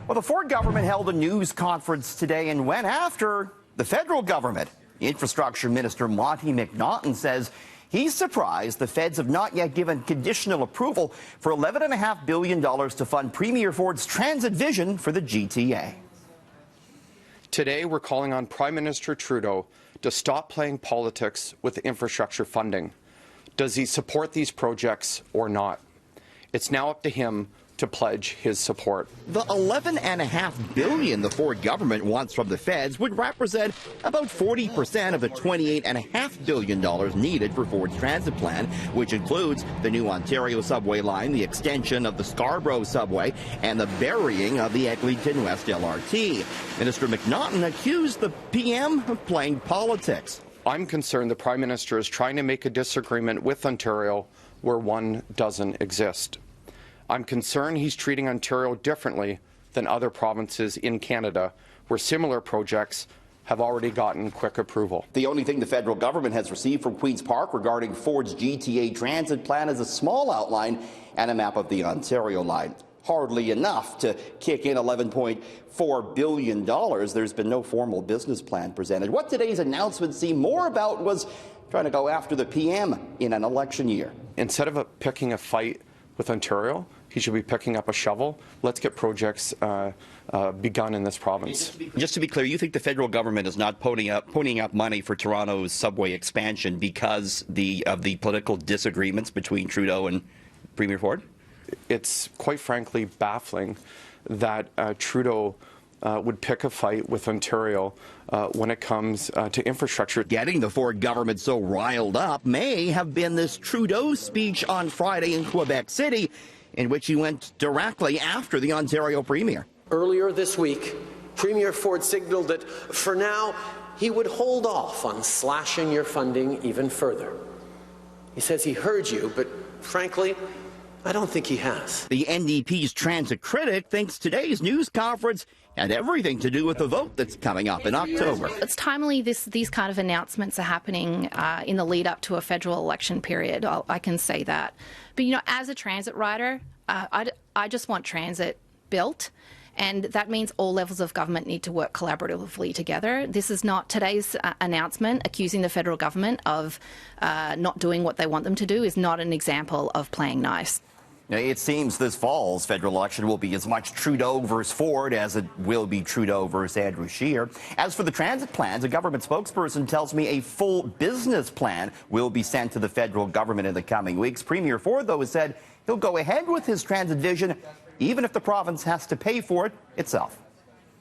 Well, the Ford government held a news conference today and went after the federal government. Infrastructure Minister Monty McNaughton says he's surprised the feds have not yet given conditional approval for $11.5 billion to fund Premier Ford's transit vision for the GTA. Today, we're calling on Prime Minister Trudeau to stop playing politics with infrastructure funding. Does he support these projects or not? It's now up to him to pledge his support. The $11.5 billion the Ford government wants from the feds would represent about 40% of the $28.5 billion needed for Ford's transit plan, which includes the new Ontario subway line, the extension of the Scarborough subway, and the burying of the Eglinton West LRT. Minister McNaughton accused the PM of playing politics. I'm concerned the Prime Minister is trying to make a disagreement with Ontario where one doesn't exist. I'm concerned he's treating Ontario differently than other provinces in Canada, where similar projects have already gotten quick approval. The only thing the federal government has received from Queen's Park regarding Ford's GTA transit plan is a small outline and a map of the Ontario line. Hardly enough to kick in $11.4 billion. There's been no formal business plan presented. What today's announcement seemed more about was trying to go after the PM in an election year. Instead of picking a fight with Ontario, he should be picking up a shovel. Let's get projects begun in this province. Just to be clear, you think the federal government is not ponying up money for Toronto's subway expansion because of the political disagreements between Trudeau and Premier Ford? It's quite frankly baffling that Trudeau would pick a fight with Ontario when it comes to infrastructure. Getting the Ford government so riled up may have been this Trudeau speech on Friday in Quebec City, in which he went directly after the Ontario Premier. Earlier this week, Premier Ford signaled that for now he would hold off on slashing your funding even further. He says he heard you, but frankly, I don't think he has. The NDP's transit critic thinks today's news conference had everything to do with the vote that's coming up in October. It's timely these kind of announcements are happening in the lead up to a federal election period. I can say that. But, you know, as a transit rider, I just want transit built. And that means all levels of government need to work collaboratively together. This is not today's announcement accusing the federal government of not doing what they want them to do is not an example of playing nice. It seems this fall's federal election will be as much Trudeau versus Ford as it will be Trudeau versus Andrew Scheer. As for the transit plans, a government spokesperson tells me a full business plan will be sent to the federal government in the coming weeks. Premier Ford, though, has said he'll go ahead with his transit vision, even if the province has to pay for it itself.